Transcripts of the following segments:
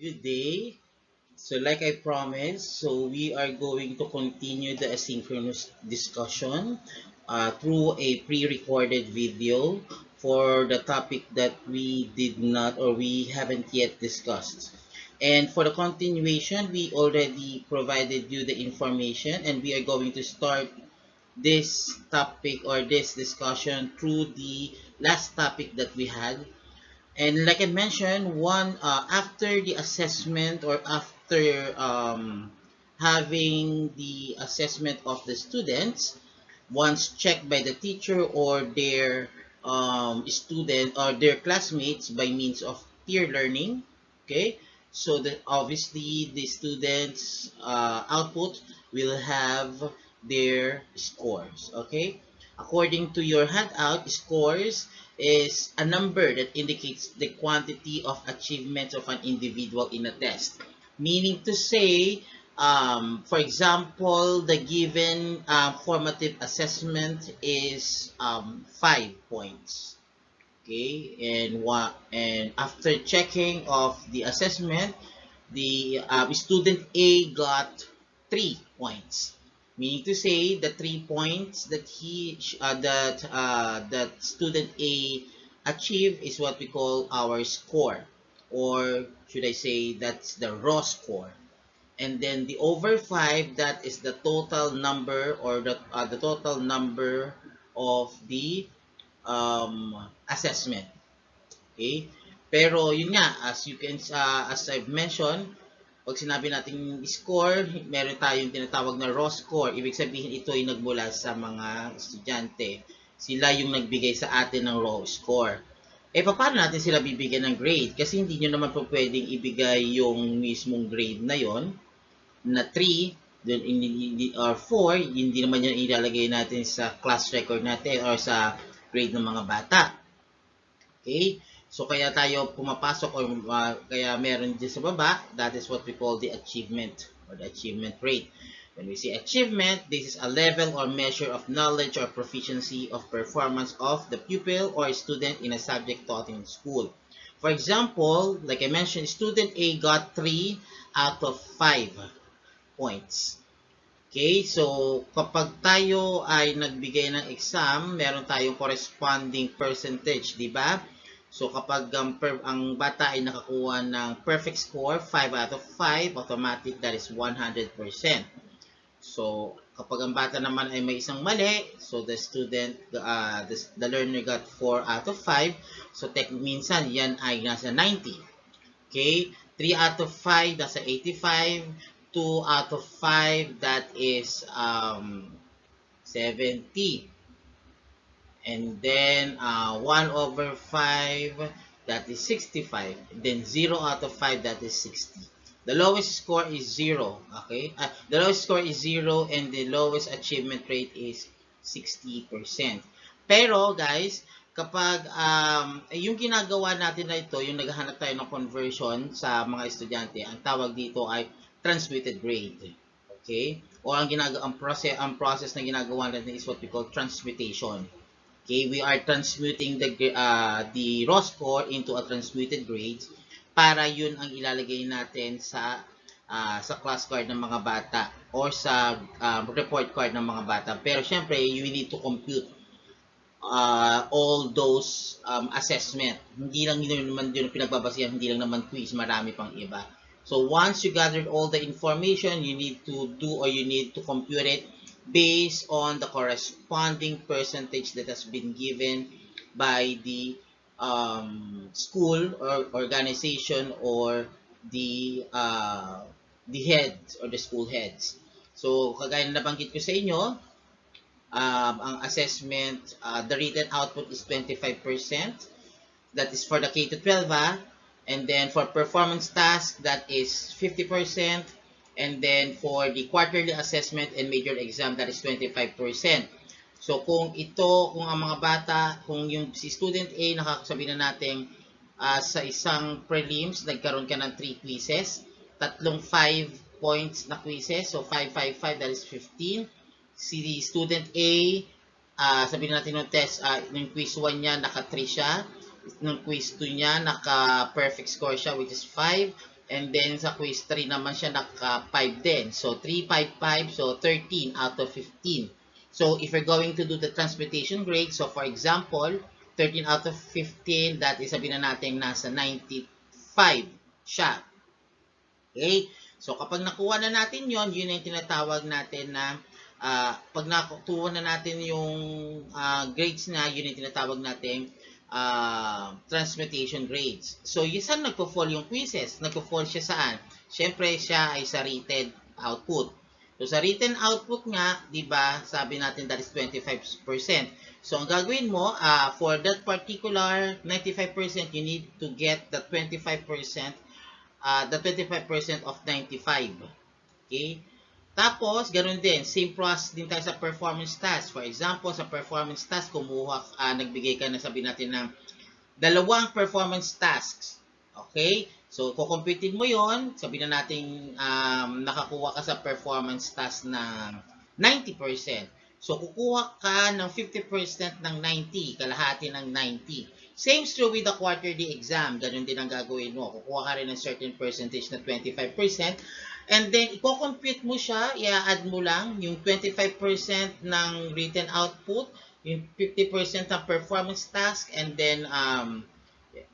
Good day. So, like I promised, so we are going to continue the asynchronous discussion through a pre-recorded video for the topic that we did not or we haven't yet discussed. And for the continuation, we already provided you the information, and we are going to start this topic or this discussion through the last topic that we had. And like I mentioned, one after the assessment or after having the assessment of the students, once checked by the teacher or their student or their classmates by means of peer learning, okay, so that obviously the students output will have their scores, okay. According to your handout, scores is a number that indicates the quantity of achievements of an individual in a test, meaning to say, for example, the given formative assessment is 5 points. Okay, and after checking of the assessment, the student A got 3 points, meaning to say the 3 points that that student A achieved is what we call our score, or should I say that's the raw score. And then the over 5, that is the total number or the total number of the assessment. Okay, pero yun nga, as I've mentioned, pag sinabi natin score, meron tayong tinatawag na raw score. Ibig sabihin ito ay nagmula sa mga estudyante. Sila yung nagbigay sa atin ng raw score. Paano natin sila bibigyan ng grade? Kasi hindi nyo naman po pwedeng ibigay yung mismong grade na yon na 3 or 4, hindi naman yan ilalagay natin sa class record natin or sa grade ng mga bata. Okay? So, kaya tayo pumapasok or kaya meron dyan sa baba, that is what we call the achievement or the achievement rate. When we say achievement, this is a level or measure of knowledge or proficiency of performance of the pupil or student in a subject taught in school. For example, like I mentioned, student A got 3 out of 5 points. Okay, so kapag tayo ay nagbigay ng exam, meron tayong corresponding percentage, di ba? So kapag ang bata ay nakakuha ng perfect score, 5 out of 5, automatic that is 100%. So kapag ang bata naman ay may isang mali, so the student, the learner got 4 out of 5. So minsan yan ay nasa 90. Okay, 3 out of 5, that's a 85. 2 out of 5, that is 70. And then 1 over 5, that is 65. Then 0 out of 5, that is 60. The lowest score is 0. Okay? The lowest score is 0 and the lowest achievement rate is 60%. Pero guys, kapag yung ginagawa natin na ito, yung naghahanap tayo ng conversion sa mga estudyante, ang tawag dito ay transmuted grade. Okay? O ang process na ginagawa natin is what we call transmutation. Okay, we are transmuting the raw score into a transmuted grade para yun ang ilalagay natin sa class card ng mga bata or sa report card ng mga bata. Pero syempre, you need to compute all those assessment. Hindi lang yun naman yun pinagbabasihan, hindi lang naman quiz, marami pang iba. So once you gathered all the information, you need to compute it based on the corresponding percentage that has been given by the school or organization or the heads or the school heads. So kagaya na nabanggit ko sa inyo, ang assessment, the written output is 25%. That is for the K-12, and then for performance task, that is 50%. And then for the quarterly assessment and major exam, that is 25%. So kung ang mga bata, kung yung si student A, nakakasabi na natin sa isang prelims, nagkaroon ka ng 3 quizzes, tatlong 5 points na quizzes, so 5, 5, 5, that is 15. Si student A, sabihin natin ng test, yung quiz 1 niya, naka 3 siya. Nung quiz 2 niya, naka-perfect score siya, which is 5. And then sa quiz 3 naman siya naka 5 din. So 3, 5, 5. So 13 out of 15. So if you're going to do the transmutation grade, so for example, 13 out of 15, that is sabihin na natin nasa 95 siya. Okay? So kapag nakuha na natin yon, yun yung tinatawag natin na pag nakuha na natin yung grades na, yun yung tinatawag natin transmutation grades. So, yun saan nagpo-fall yung quizzes? Nagpo-fall siya saan? Siyempre, siya ay sa rated output. So, sa written output nga, di ba, sabi natin that is 25%. So, ang gagawin mo, for that particular 95%, you need to get the 25%, the 25% of 95. Okay? Tapos, ganun din, same process din tayo sa performance task. For example, sa performance task, nagbigay ka na, sabi natin ng dalawang performance tasks. Okay? So, kukumpitin mo yon, sabi na natin nakakuha ka sa performance task ng 90%. So, kukuha ka ng 50% ng 90, kalahati ng 90. Same true with the quarterly exam. Ganun din ang gagawin mo. Kukuha ka rin ng certain percentage na 25%. And then, i-compute mo siya, i-add mo lang yung 25% ng written output, yung 50% ng performance task, and then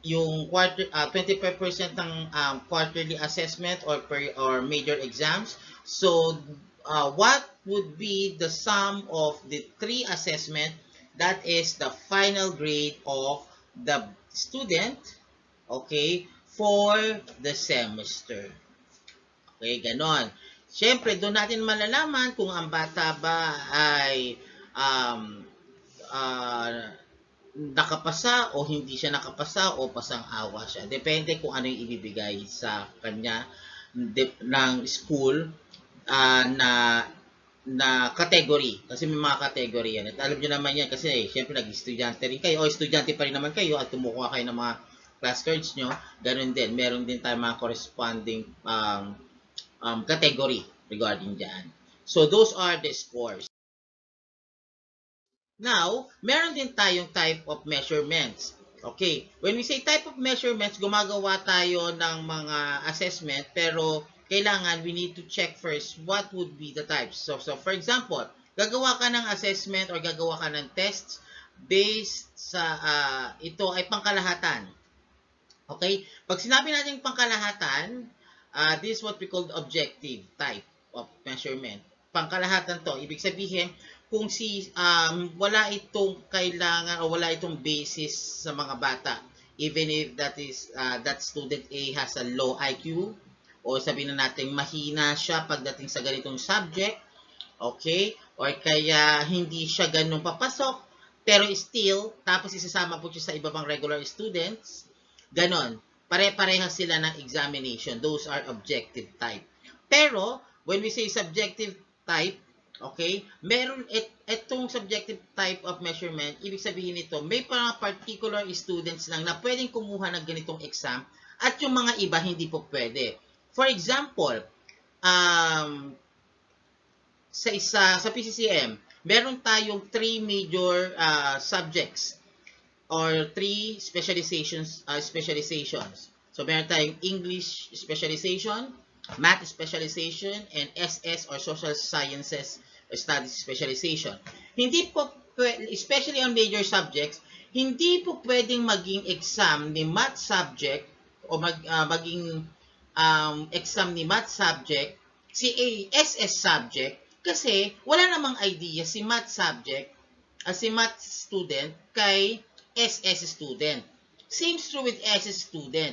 yung 25% ng quarterly assessment or major exams. So, what would be the sum of the 3 assessment? That is the final grade of the student, okay, for the semester. Okay, ganon. Siyempre, doon natin malalaman kung ang bata ba ay nakapasa o hindi siya nakapasa o pasang-awa siya. Depende kung ano yung ibibigay sa kanya ng school na category. Kasi may mga category yan. At alam nyo naman yan kasi siyempre nag-estudyante rin kayo o estudyante pa rin naman kayo at tumukuha kayo ng mga class cards nyo. Ganun din. Meron din tayo mga corresponding category regarding dyan. So, those are the scores. Now, meron din tayong type of measurements. Okay, when we say type of measurements, gumagawa tayo ng mga assessment, pero kailangan we need to check first what would be the types. So for example, gagawa ka ng assessment or gagawa ka ng tests based sa ito ay pangkalahatan. Okay, pag sinabi natin pangkalahatan, this is what we call the objective type of measurement. Pangkalahatan to, ibig sabihin, kung wala itong kailangan o wala itong basis sa mga bata, even if that student A has a low IQ, o sabihin na natin mahina siya pagdating sa ganitong subject, okay, or kaya hindi siya ganun papasok, pero still, tapos isasama po siya sa iba pang regular students, ganon. Pare-parehas sila ng examination. Those are objective type. Pero, when we say subjective type, okay, meron itong subjective type of measurement, ibig sabihin nito, may mga particular students lang na pwedeng kumuha ng ganitong exam at yung mga iba hindi po pwede. For example, sa PCCM, meron tayong 3 major subjects or 3 specializations. So, meron tayong English specialization, Math specialization, and SS or Social Sciences Studies specialization. Hindi po, especially on major subjects, hindi po pwedeng maging exam ni Math subject o maging exam ni Math subject si SS subject kasi wala namang idea si Math subject si Math student kay SS student. Same true with SS student.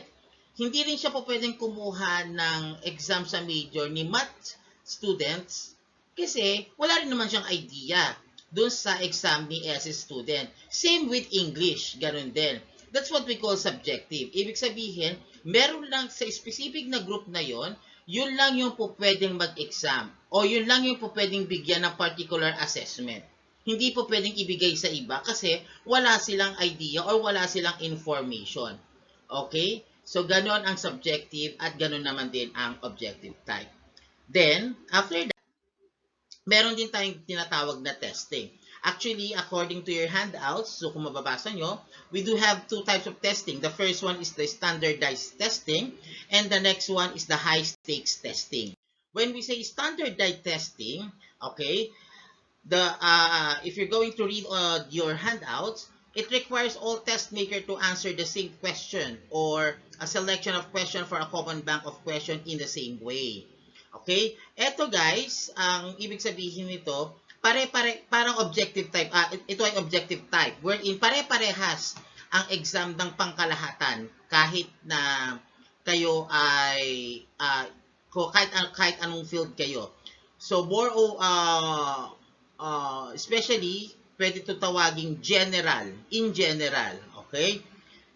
Hindi rin siya po pwedeng kumuha ng exam sa major ni Math students kasi wala rin naman siyang idea dun sa exam ni SS student. Same with English, ganun din. That's what we call subjective. Ibig sabihin, meron lang sa specific na group na yon, yun lang yung po pwedeng mag-exam o yun lang yung po pwedeng bigyan ng particular assessment. Hindi po pwedeng ibigay sa iba kasi wala silang idea or wala silang information. Okay? So, ganon ang subjective at ganon naman din ang objective type. Then, after that, meron din tayong tinatawag na testing. Actually, according to your handouts, so kung mababasa nyo, we do have two types of testing. The first one is the standardized testing, and the next one is the high-stakes testing. When we say standardized testing, okay, if you're going to read your handouts, it requires all test maker to answer the same question or a selection of question for a common bank of question in the same way. Okay? Eto guys, ang ibig sabihin nito, parang objective type. Ito ay objective type wherein pare-parehas ang exam ng pangkalahatan kahit na kayo ay kahit anong field kayo. So more especially pwede ito tawaging general, in general, okay?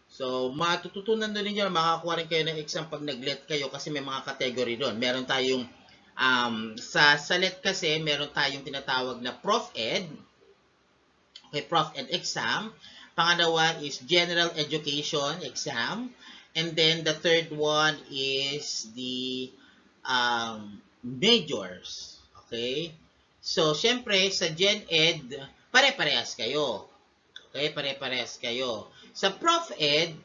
So, matututunan doon ninyo, makakuha rin kayo ng exam pag nag-let kayo kasi may mga category doon. Meron tayong, sa let kasi, meron tayong tinatawag na Prof Ed. Okay, Prof Ed exam. Pangalawa is General Education exam. And then, the third one is the majors. Okay? So, syempre, sa Gen Ed, pare-parehas kayo. Okay, pare-parehas kayo. Sa Prof Ed,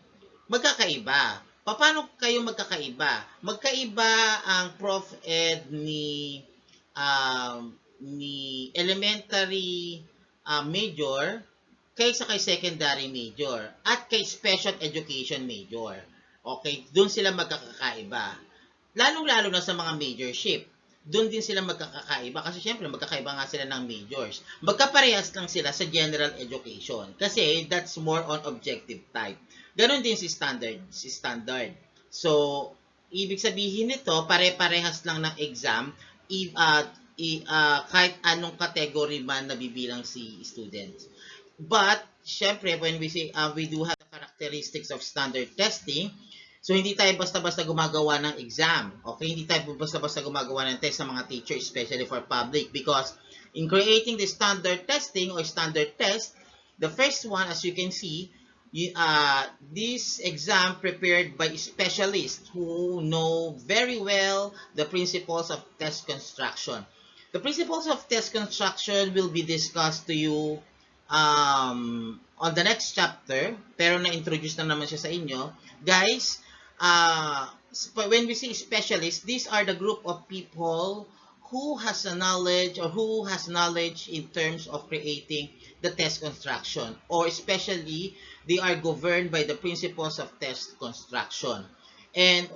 magkakaiba. Paano kayo magkakaiba? Magkaiba ang Prof Ed ni elementary major kaysa kay secondary major at kay special education major. Okay, doon sila magkakaiba. Lalong-lalo na sa mga majorship. Doon din sila magkakaiba kasi syempre magkakaiba nga sila ng majors. Magkaparehas lang sila sa general education kasi that's more on objective type. Ganon din si standard. So, ibig sabihin nito, pare-parehas lang ng exam kahit anong category man nabibilang si student. But, syempre, when we say we do have the characteristics of standard testing, so, hindi tayo basta-basta gumagawa ng exam. Okay? Hindi tayo basta-basta gumagawa ng test sa mga teachers, especially for public. Because in creating the standard testing or standard test, the first one, as you can see, this exam prepared by specialists who know very well the principles of test construction. The principles of test construction will be discussed to you on the next chapter. Pero na-introduce na naman siya sa inyo. Guys, when we say specialists, these are the group of people who has a knowledge or who has knowledge in terms of creating the test construction, or especially they are governed by the principles of test construction. And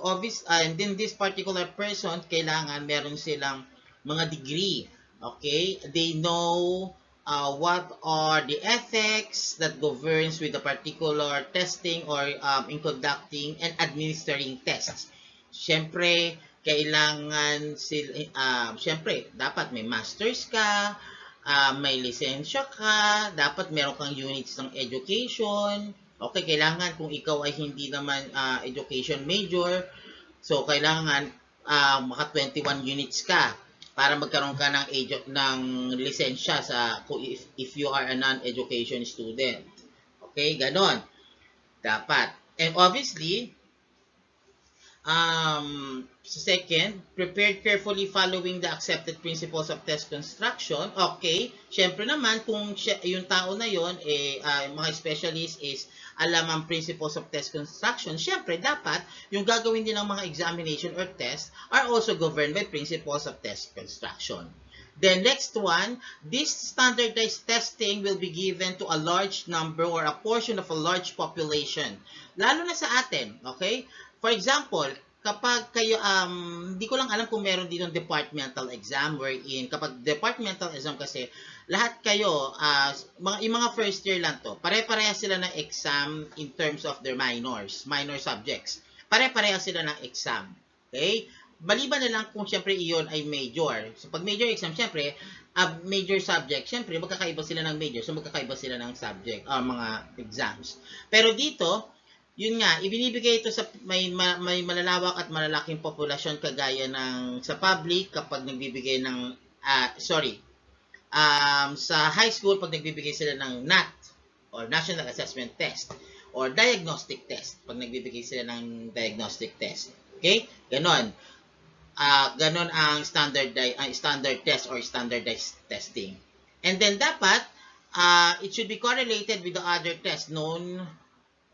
then this particular person, kailangan meron silang mga degree. Okay? They know what are the ethics that governs with a particular testing or in conducting and administering tests. Siyempre, kailangan siyempre, dapat may masters ka, may lisensya ka, dapat meron kang units ng education. Okay, kailangan kung ikaw ay hindi naman education major, so kailangan maka 21 units ka para magkaroon ka ng lisensya if you are a non-education student. Okay, ganon. Dapat. And obviously, second, prepared carefully following the accepted principles of test construction. Okay, syempre naman, kung yung tao na yon, mga specialist is alam ang principles of test construction, syempre dapat yung gagawin din ng mga examination or test are also governed by principles of test construction. Then next one, this standardized testing will be given to a large number or a portion of a large population. Lalo na sa atin, okay? For example, kapag kayo, hindi ko lang alam kung meron dito departmental exam wherein kapag departmental exam kasi, lahat kayo, yung mga first year lang to, pare-parehas sila ng exam in terms of their minor subjects. Pare-parehas sila ng exam. Okay? Maliban na lang kung syempre iyon ay major. So, pag major exam, syempre, major subject, syempre, magkakaiba sila ng major. So, magkakaiba sila ng subject, mga exams. Pero dito, yun nga, ibinibigay ito sa may malalawak at malalaking populasyon kagaya ng sa public kapag nagbibigay ng, sa high school pag nagbibigay sila ng NAT or National Assessment Test or diagnostic test pag nagbibigay sila ng diagnostic test. Okay? Ganon. Ganon ang standard test or standardized testing. And then dapat it should be correlated with the other test known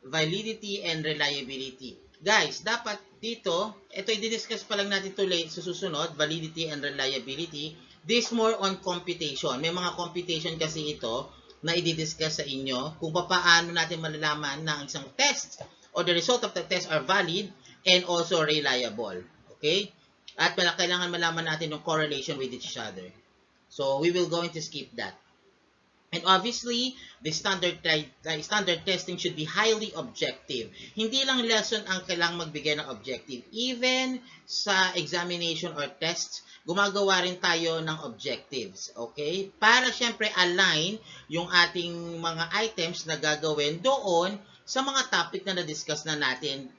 validity and reliability. Guys, dapat dito, ito i-discuss pa lang natin to late sa susunod, validity and reliability. This more on computation. May mga computation kasi ito na i-discuss sa inyo kung paano natin malalaman na ang isang test or the result of the test are valid and also reliable. Okay? At kailangan malaman natin yung correlation with each other. So, we will going to skip that. And obviously, the standard testing should be highly objective. Hindi lang lesson ang kailangang magbigay ng objective. Even sa examination or tests, gumagawa rin tayo ng objectives. Okay? Para syempre align yung ating mga items na gagawin doon sa mga topic na na-discuss na natin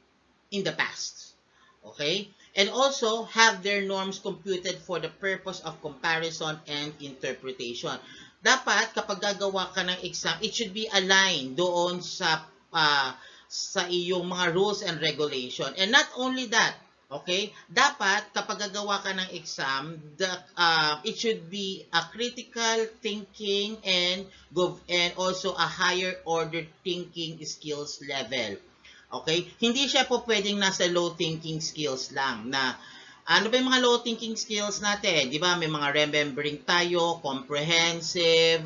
in the past. Okay? And also, have their norms computed for the purpose of comparison and interpretation. Dapat kapag gagawa ka ng exam, it should be aligned doon sa iyong mga rules and regulation. And not only that, okay? Dapat kapag gagawa ka ng exam, it should be a critical thinking and also a higher order thinking skills level. Okay? Hindi siya po pwedeng nasa low thinking skills lang na ano ba yung mga low thinking skills natin? Di ba? May mga remembering tayo, comprehensive,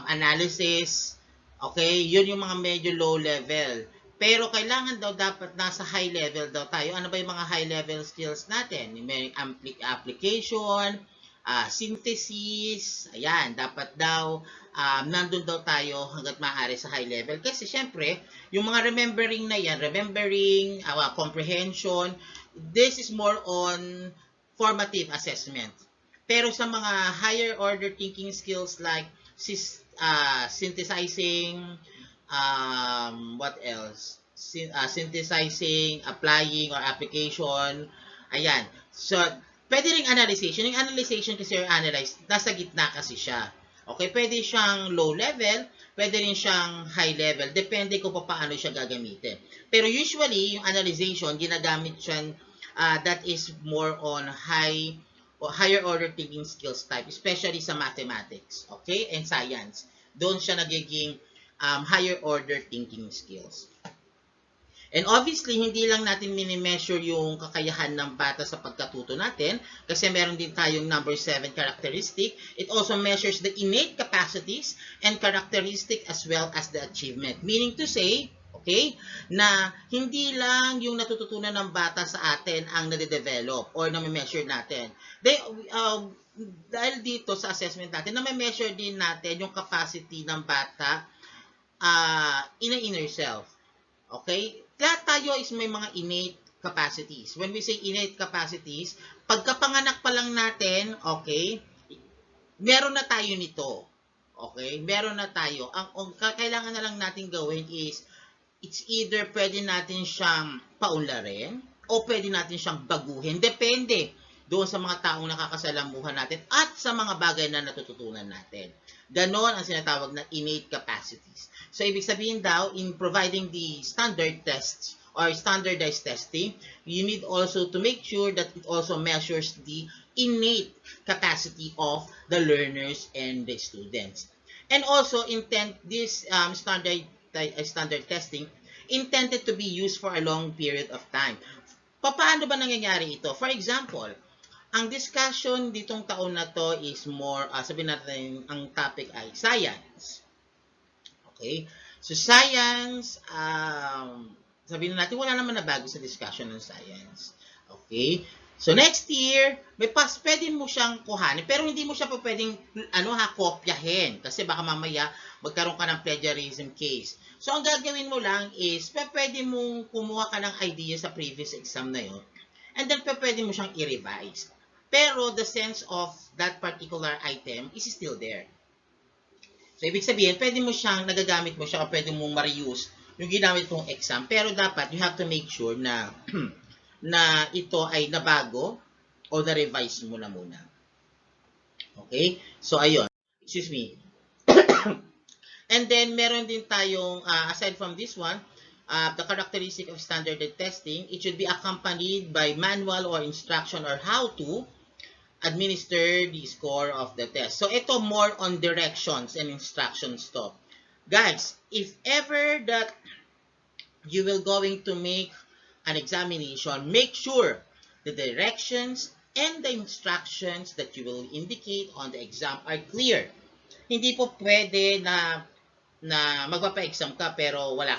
analysis. Okay? Yun yung mga medyo low level. Pero kailangan daw dapat nasa high level daw tayo. Ano ba yung mga high level skills natin? May application, synthesis, ayan, dapat daw nandun daw tayo hanggat maaari sa high level. Kasi syempre, yung mga remembering na yan, comprehension, this is more on formative assessment. Pero sa mga higher order thinking skills like synthesizing, what else? Synthesizing, applying, or application, ayan. So, pwede ring analyzation. Yung analyzation kasi or analyze, nasa gitna kasi siya. Okay, pwede siyang low level, pwede rin siyang high level. Depende kung paano siya gagamitin. Pero usually, yung analyzation, ginagamit siya, that is more on higher order thinking skills type, especially sa mathematics, okay, and science. Doon siya nagiging higher order thinking skills. And obviously, hindi lang natin mini-measure yung kakayahan ng bata sa pagkatuto natin kasi meron din tayong number 7 characteristic. It also measures the innate capacities and characteristic as well as the achievement. Meaning to say, okay, na hindi lang yung natututunan ng bata sa atin ang nade-develop or na-measure natin. Dahil dito sa assessment natin, na-measure din natin yung capacity ng bata in an inner self. Okay? Lahat tayo is may mga innate capacities. When we say innate capacities, pagkapanganak pa lang natin, okay, meron na tayo nito. Okay? Meron na tayo. Ang kailangan na lang natin gawin is, it's either pwede natin siyang paunlarin o pwede natin siyang baguhin. Depende doon sa mga taong nakakasalamuhan natin at sa mga bagay na natututunan natin. Ganon ang sinatawag na innate capacities. So, ibig sabihin daw, in providing the standard tests or standardized testing, you need also to make sure that it also measures the innate capacity of the learners and the students. And also, this standard testing intended to be used for a long period of time. Paano ba nangyayari ito? For example, ang discussion ditong taon na to is more, sabihin natin, ang topic ay science. Okay? So, science, sabihin natin, wala naman na bago sa discussion ng science. Okay? So, next year, pwede mo siyang kuhanin, pero hindi mo siya pa pwedeng, kopyahin. Kasi baka mamaya, magkaroon ka ng plagiarism case. So, ang gagawin mo lang is, pwede mong kumuha ka ng idea sa previous exam na yun, and then pwede mo siyang i-revise. Pero, the sense of that particular item is still there. So, ibig sabihin, pwede mo siyang, nagagamit mo siya o pwede mong ma-reuse yung ginamit mong exam. Pero dapat, you have to make sure na na ito ay nabago o na-revise mo na muna. Okay? So, ayun. Excuse me. And then, meron din tayong, aside from this one, the characteristic of standardized testing, it should be accompanied by manual or instruction or how to administer the score of the test. So ito more on directions and instructions to. Guys, if ever that you will going to make an examination, make sure the directions and the instructions that you will indicate on the exam are clear. Hindi po pwede na magpapa-exam ka pero wala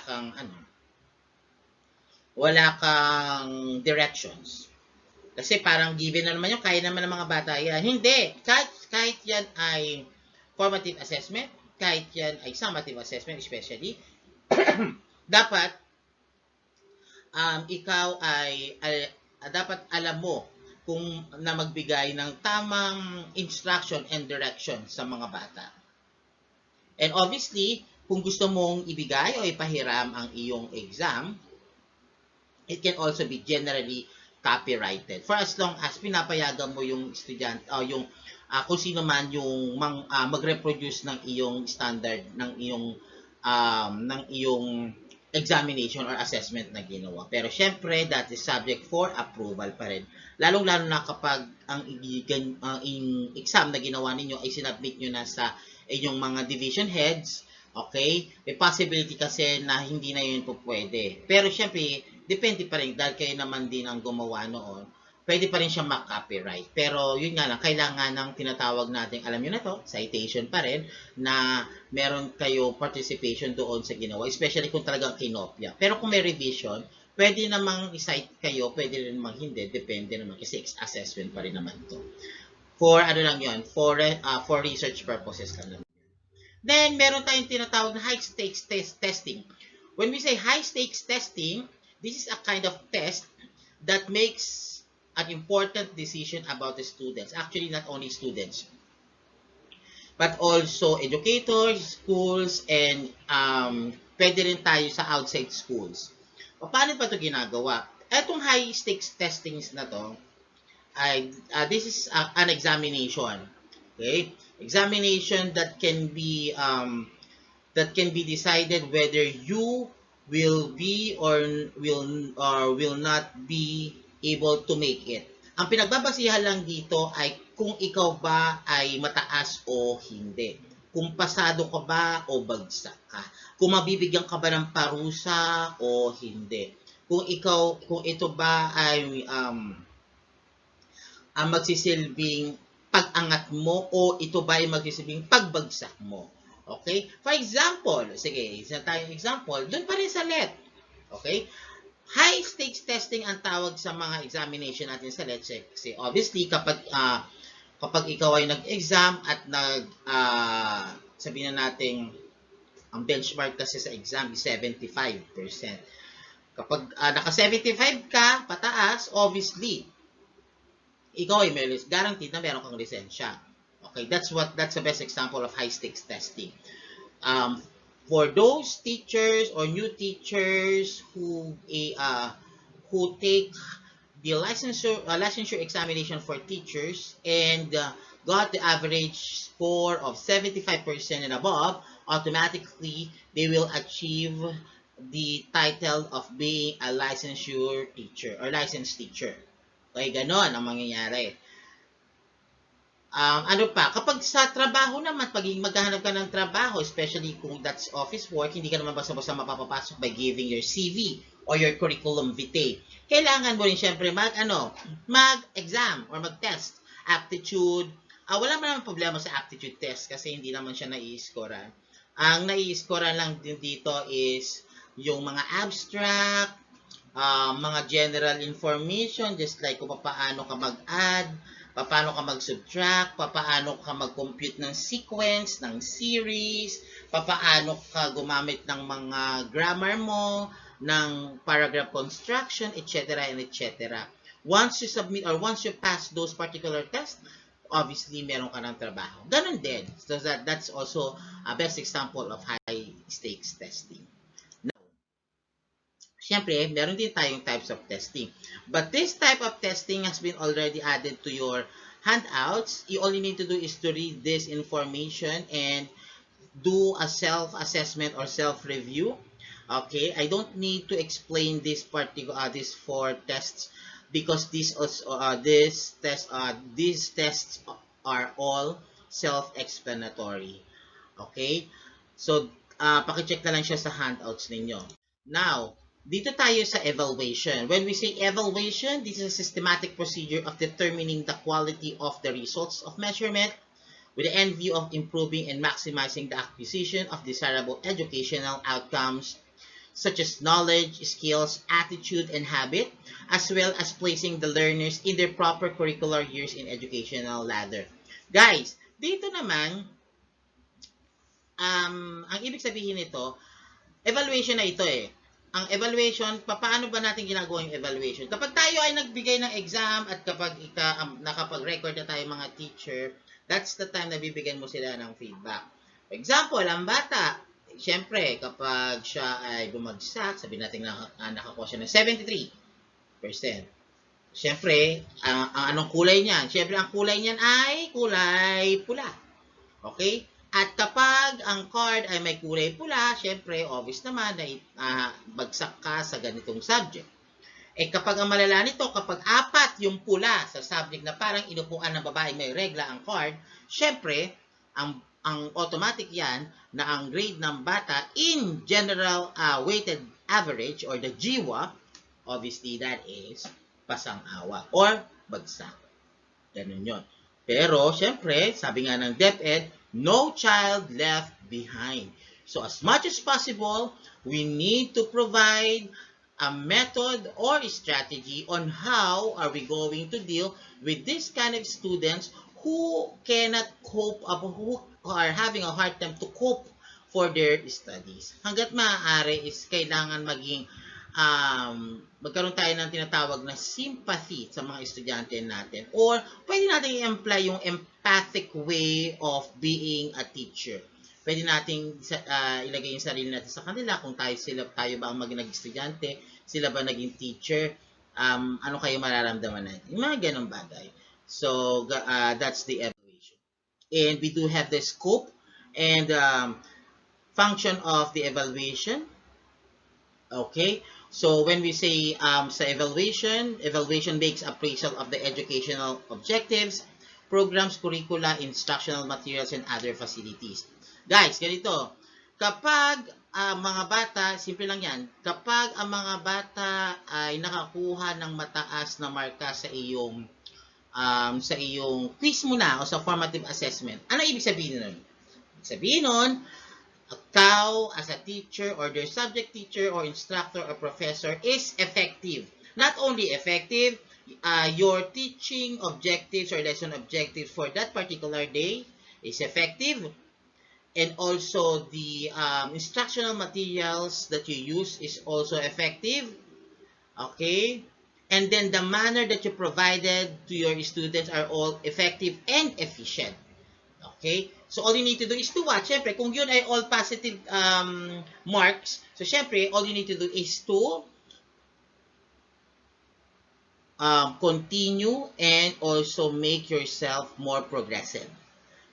kang directions. Kasi parang given na naman yung kaya naman ng mga bata yan. Hindi. Kahit yan ay formative assessment, kahit yan ay summative assessment especially, dapat ikaw ay dapat alam mo kung na magbigay ng tamang instruction and direction sa mga bata. And obviously, kung gusto mong ibigay o ipahiram ang iyong exam, it can also be generally copyrighted for as long as pinapayagan mo yung estudyante o kung sino man yung mag-reproduce ng iyong standard ng iyong examination or assessment na ginawa. Pero syempre, that is subject for approval pa rin. Lalong-lalo na kapag ang exam na ginawa ninyo ay sinubmit nyo na sa inyong mga division heads, okay? May possibility kasi na hindi na yun po pwede. Pero syempre, depende pa rin dahil kayo naman din ang gumawa noon. Pwede pa rin siya mag-copyright. Pero yun nga lang, kailangan ng tinatawag natin, alam nyo na to, citation pa rin, na meron kayo participation doon sa ginawa, especially kung talagang kinopya. Pero kung may revision, pwede namang i-cite kayo, pwede rin namang hindi, depende naman, kasi assessment pa rin naman to. For ano lang yun, for research purposes lang. Then, meron tayong tinatawag na high-stakes testing. When we say high-stakes testing, this is a kind of test that makes an important decision about the students. Actually, not only students, but also educators, schools, and pwede rin tayo sa outside schools. Paano ba ito ginagawa? Etong high-stakes testings na to, this is an examination. Okay? Examination that can be decided whether you will be or will not be able to make it. Ang pinagbabasihan lang dito ay kung ikaw ba ay mataas o hindi. Kung pasado ka ba o bagsak ka. Kung mabibigyan ka ba ng parusa o hindi. Kung ito ba ay ang magsisilbing pag-angat mo o ito ba ay magsisilbing pagbagsak mo. Okay? For example, sige, isa tayong example, doon pa rin sa LET. Okay? High-stakes testing ang tawag sa mga examination natin sa LET. Kasi obviously, kapag ikaw ay nag-exam at sabihin na natin, ang benchmark kasi sa exam is 75%. Kapag naka-75 ka, pataas, obviously, ikaw ay guaranteed na meron kang lisensya. Okay, that's the best example of high-stakes testing. For those teachers or new teachers who take the licensure examination for teachers and got the average score of 75% and above, automatically they will achieve the title of being a licensure teacher or licensed teacher. Okay, ganon ang mangyayari. Ano pa, kapag sa trabaho naman, pag maghahanap ka ng trabaho, especially kung that's office work, hindi ka naman basta-basta mapapapasok by giving your CV or your curriculum vitae. Kailangan mo rin syempre mag-exam or mag-test. Aptitude, wala naman problema sa aptitude test kasi hindi naman siya nai-scorean. Ang nai-scorean lang din dito is yung mga abstract, mga general information, just like kung paano ka mag-add, paano ka mag-subtract, paano ka mag-compute ng sequence, ng series, paano ka gumamit ng mga grammar mo, ng paragraph construction, etc. and etc. Once you submit or once you pass those particular tests, obviously meron ka ng trabaho. Ganun din. So that's also a best example of high-stakes testing. Siyempre, meron din tayong types of testing. But this type of testing has been already added to your handouts. You only need to do is to read this information and do a self-assessment or self-review. Okay, I don't need to explain these 4 tests because these tests are all self-explanatory. Okay? So, pakicheck na lang siya sa handouts ninyo. Now, dito tayo sa evaluation. When we say evaluation, this is a systematic procedure of determining the quality of the results of measurement with the end view of improving and maximizing the acquisition of desirable educational outcomes such as knowledge, skills, attitude, and habit, as well as placing the learners in their proper curricular years in educational ladder. Guys, dito naman, ang ibig sabihin nito, evaluation na ito eh. Ang evaluation, paano ba natin ginagawa yung evaluation? Kapag tayo ay nagbigay ng exam at kapag nakapag-record na tayo mga teacher, that's the time na bibigyan mo sila ng feedback. For example, ang bata, siyempre, kapag siya ay bumagsak, sabihin natin na nakakuha siya ng 73%. Siyempre, ang anong kulay niyan? Siyempre, ang kulay niyan ay kulay pula. Okay? At kapag ang card ay may kulay pula, syempre, obvious naman na bagsak ka sa ganitong subject. Eh kapag ang malala nito, kapag 4 yung pula sa subject na parang inupuan ng babae may regla ang card, syempre, ang automatic yan na ang grade ng bata in general weighted average or the GWA, obviously that is pasang-awa or bagsak. Ganun yun. Pero, syempre, sabi nga ng DepEd, no child left behind. So, as much as possible, we need to provide a method or a strategy on how are we going to deal with this kind of students who cannot cope up, who are having a hard time to cope for their studies. Hanggat maaari is kailangan maging magkaroon tayo ng tinatawag na sympathy sa mga estudyante natin, or pwede natin i-apply yung empathic way of being a teacher. Pwede nating ilagay yung sarili natin sa kanila, kung tayo ba ang maging estudyante, sila ba naging teacher, ano kayo mararamdaman natin, yung mga ganong bagay. So that's the evaluation, and we do have the scope and function of the evaluation. Okay, so when we say sa evaluation makes appraisal of the educational objectives, programs, curricula, instructional materials, and other facilities. Guys, ganito, kapag mga bata, simple lang yan, kapag ang mga bata ay nakakuha ng mataas na marka sa iyong quiz mo na o sa formative assessment, ano ibig sabihin nun? Ibig sabihin nun, ikaw as a teacher or their subject teacher or instructor or professor is effective. Not only effective, your teaching objectives or lesson objectives for that particular day is effective, and also the instructional materials that you use is also effective. Okay? And then the manner that you provided to your students are all effective and efficient. Okay? So, all you need to do is to what? Siyempre, kung yun ay all positive marks, so siyempre, all you need to do is to continue and also make yourself more progressive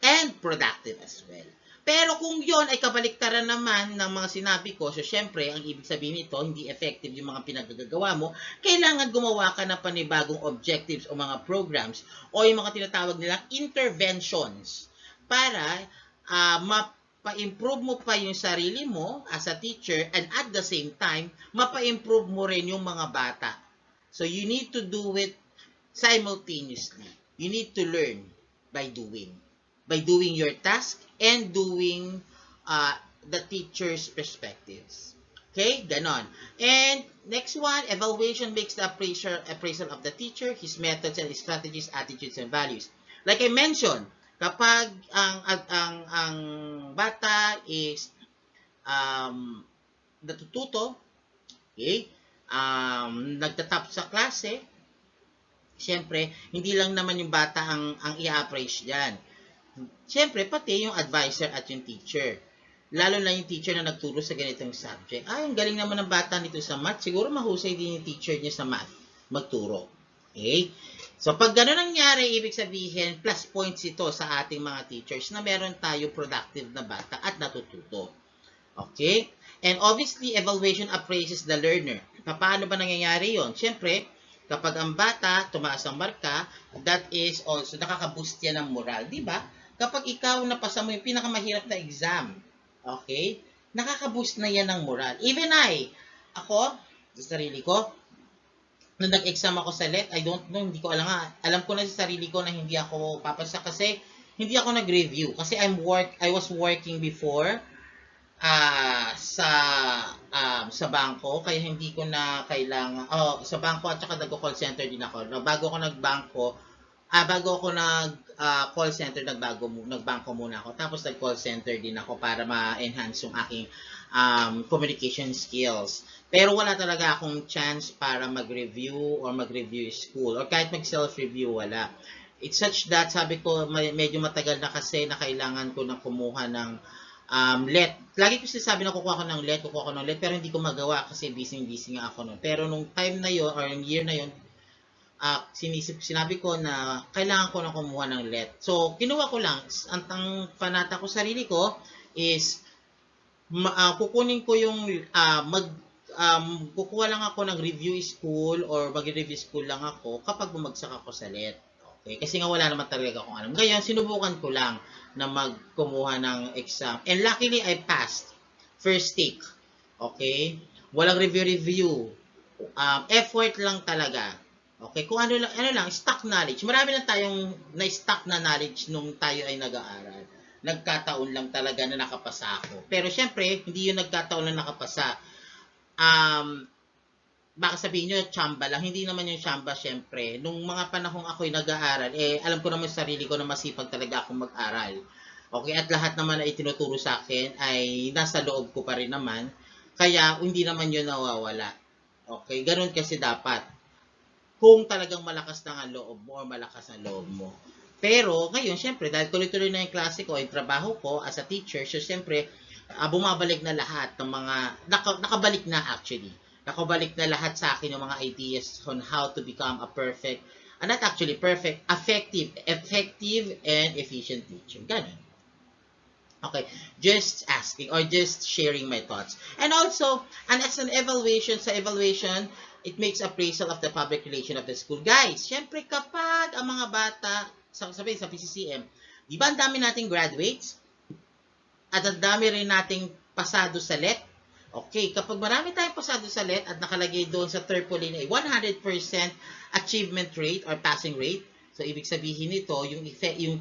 and productive as well. Pero kung yon ay kabaliktaran naman ng mga sinabi ko, so syempre, ang ibig sabihin nito, hindi effective yung mga pinagagawa mo, kailangan gumawa ka ng panibagong objectives o mga programs o yung mga tinatawag nilang interventions para mapa-improve mo pa yung sarili mo as a teacher, and at the same time, mapa-improve mo rin yung mga bata. So you need to do it simultaneously. You need to learn by doing your task and doing the teacher's perspectives. Okay, ganon. And next one, evaluation makes the appraisal of the teacher, his methods and his strategies, attitudes, and values. Like I mentioned, kapag ang bata is natututo, okay, nagtatap sa klase, siyempre, hindi lang naman yung bata ang i-appraise dyan. Siyempre, pati yung advisor at yung teacher. Lalo na yung teacher na nagturo sa ganitong subject. Ang galing naman ng bata nito sa math. Siguro mahusay din yung teacher niya sa math magturo. Okay? So, pag gano'n nangyari, ibig sabihin, plus points ito sa ating mga teachers na meron tayo productive na bata at natututo. Okay? And obviously, evaluation appraises the learner. Paano ba nangyayari yon? Siyempre, Kapag ang bata, tumaas ang marka, that is also, nakaka-boost yan ng moral, di ba? Kapag ikaw napasa mo yung pinakamahirap na exam, okay, nakaka-boost na yan ng moral. Even ako, sa sarili ko, nung nag-exam ako sa LET, I don't know, hindi ko alam nga. Alam ko na sa sarili ko na hindi ako papasa kasi hindi ako nag-review. Kasi I was working before sa sa bangko, kaya hindi ko na kailangan, sa bangko at saka nag-call center din ako. Bago ako nagbangko, bago ako call center, nagbangko muna ako. Tapos nag-call center din ako para ma-enhance yung aking communication skills. Pero wala talaga akong chance para mag-review or mag-review school. Or kahit mag-self-review, wala. It's such that, sabi ko, medyo matagal na kasi na kailangan ko na kumuha ng let. Lagi ko sinasabi na kukuha ko ng let, pero hindi ko magawa kasi busy nga ako noon. Pero nung time na yon or yung year na yon, sinabi ko na kailangan ko na kumuha ng let. So, kinuha ko lang. Ang panata ko sarili ko is kukunin ko yung kukuha lang ako ng review school or mag-review school lang ako kapag bumagsak ako sa let. Okay? Kasi nga wala naman talaga akong alam. Ngayon, sinubukan ko lang na magkumuha ng exam. And luckily, I passed. First take. Okay? Walang review. Effort lang talaga. Okay? Kung ano lang, stock knowledge. Marami lang tayong na-stock na knowledge nung tayo ay nag-aaral. Nagkataon lang talaga na nakapasa ako. Pero syempre, hindi yung nagkataon na nakapasa. Baka sabihin nyo, chamba lang. Hindi naman yung chamba, syempre. Nung mga panahong ako'y nag-aaral, alam ko naman sa sarili ko na masipag talaga akong mag-aral. Okay, at lahat naman na itinuturo sa akin ay nasa loob ko pa rin naman. Kaya, hindi naman yun nawawala. Okay, ganun kasi dapat. Kung talagang malakas na ang loob mo or malakas ang loob mo. Pero, ngayon, syempre, dahil tuloy-tuloy na yung klase ko, yung trabaho ko as a teacher, so syempre, bumabalik na lahat ng mga, nakabalik na actually. Nakabalik na lahat sa akin yung mga ideas on how to become a perfect, not actually perfect, effective and efficient teacher. Ganun. Okay, just asking or just sharing my thoughts. And also, and as an evaluation, it makes appraisal of the public relation of the school. Guys, syempre kapag ang mga bata, sabihin sa PCCM, di ba ang dami nating graduates? At ang dami rin nating pasado sa LET? Okay, kapag marami tayong pasado sa LET at nakalagay doon sa tarpaulin ay 100% achievement rate or passing rate, so ibig sabihin nito, yung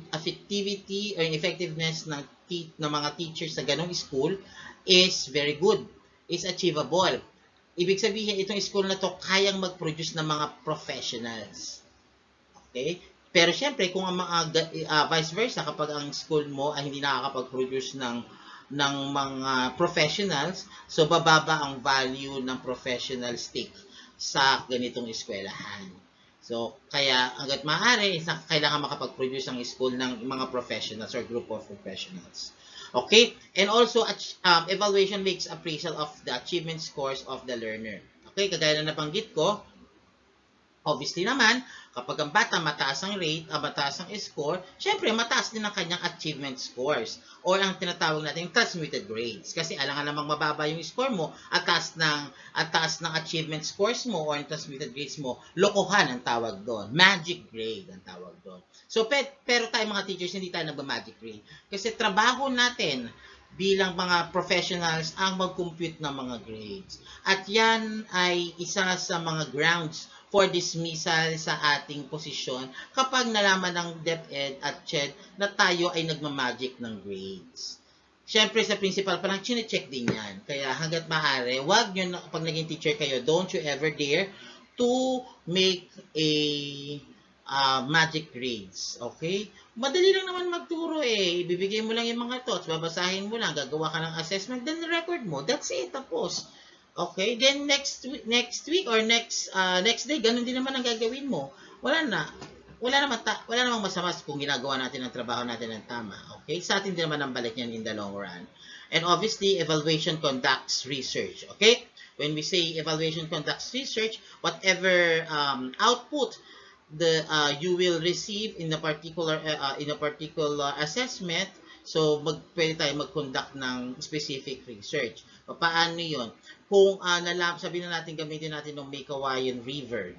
effectivity or yung effectiveness ng mga teachers sa ganong school is very good, is achievable. Ibig sabihin, itong school na to kayang mag-produce ng mga professionals. Okay? Pero syempre, kung ang mga vice versa, kapag ang school mo ay hindi nakakapag-produce ng mga professionals, so bababa ang value ng professional stake sa ganitong eskwelahan. So, kaya hanggat maaari, kailangan makapag-produce ang school ng mga professionals or group of professionals. Okay? And also, evaluation makes appraisal of the achievement scores of the learner. Okay? Kagaya na nabanggit ko, obviously naman, kapag ang bata mataas ang rate, mataas ang score, syempre mataas din ang kanyang achievement scores or ang tinatawag natin transmitted grades. Kasi alangan namang mababa yung score mo at taas ng achievement scores mo or transmitted grades mo, lokohan ang tawag doon. Magic grade ang tawag doon. So, pero tayo mga teachers, hindi tayo nagba-magic grade. Kasi trabaho natin bilang mga professionals ang mag-compute ng mga grades. At yan ay isa sa mga grounds for dismissal sa ating posisyon kapag nalaman ng DepEd at CHED na tayo ay nagmamagic ng grades. Siyempre sa principal pa lang, chine-check din yan. Kaya hanggat maaari, wag nyo, pag naging teacher kayo, don't you ever dare to make a magic grades. Okay? Madali lang naman magturo eh. Ibibigay mo lang yung mga thoughts, babasahin mo lang, gagawa ka ng assessment, then record mo. That's it, tapos. Okay, then next week or next day, ganun din naman ang gagawin mo. Wala namang masama kung ginagawa natin ang trabaho natin ng tama. Okay? Sa atin din naman ang balik niyan in the long run. And obviously, evaluation conducts research. Okay? When we say evaluation conducts research, whatever output you will receive in a particular assessment, so pwede tayo mag-conduct ng specific research. Paano 'yon? Kung sabihin na natin gamitin natin ng May Kawayan River.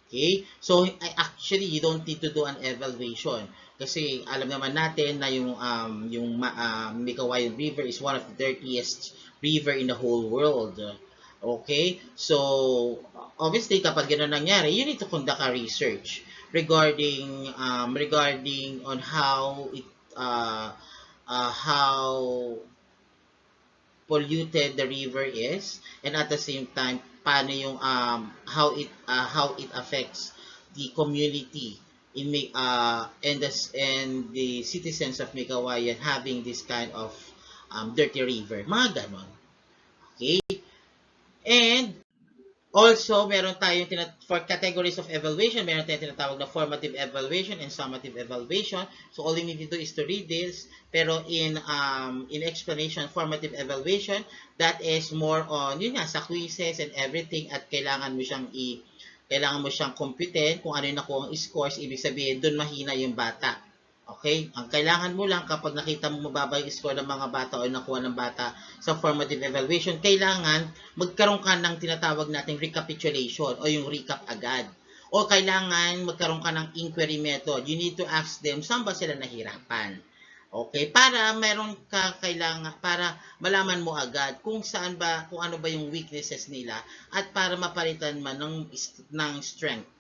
Okay? So, actually, you don't need to do an evaluation. Kasi alam naman natin na Mikawayan River is one of the dirtiest river in the whole world. Okay? So, obviously, kapag gano'n nangyari, you need to conduct a research regarding on how polluted the river is, and at the same time paano yung how it affects the community and the citizens of Migawayan having this kind of dirty river, mga ganon. Okay, and also, meron tayong for categories of evaluation, meron tayong tinatawag na formative evaluation and summative evaluation. So, all you need to do is to read this. Pero in explanation, formative evaluation, that is more on, yun nga, sa quizzes and everything, at kailangan mo siyang computein kung ano yung nakuha ang scores. Ibig sabihin, dun mahina yung bata. Okay? Ang kailangan mo lang kapag nakita mo mababa yung score ng mga bata o nakuha ng bata sa formative evaluation, kailangan magkaroon ka ng tinatawag nating recapitulation o yung recap agad. O kailangan magkaroon ka ng inquiry method. You need to ask them, saan ba sila nahirapan? Okay, para meron ka kailangan, para malaman mo agad kung ano ba yung weaknesses nila, at para mapalitan man ng strength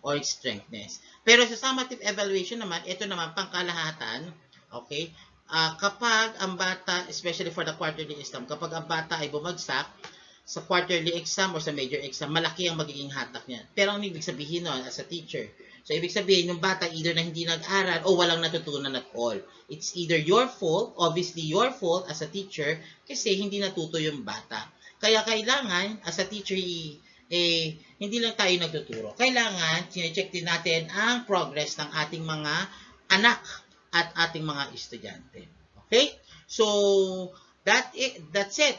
or strengthness. Pero sa summative evaluation naman, ito naman pangkalahatan, okay? Kapag ang bata, especially for the quarterly exam, kapag ang bata ay bumagsak sa quarterly exam or sa major exam, malaki ang magiging hatak niya. Pero ang ibig sabihin nun, as a teacher, so ibig sabihin yung bata either na hindi nag-aral o walang natutunan at all. It's either your fault, obviously your fault as a teacher, kasi hindi natuto yung bata. Kaya kailangan, as a teacher, hindi lang tayo nagtuturo. Kailangan, sinecheck din natin ang progress ng ating mga anak at ating mga estudyante. Okay? So, that's it.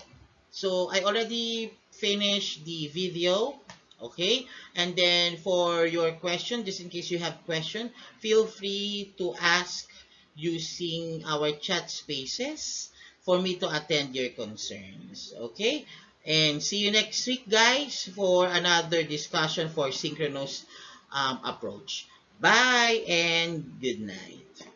So, I already finished the video. Okay? And then, for your question, just in case you have question, feel free to ask using our chat spaces for me to attend your concerns. Okay? And see you next week, guys, for another discussion for synchronous approach. Bye and good night.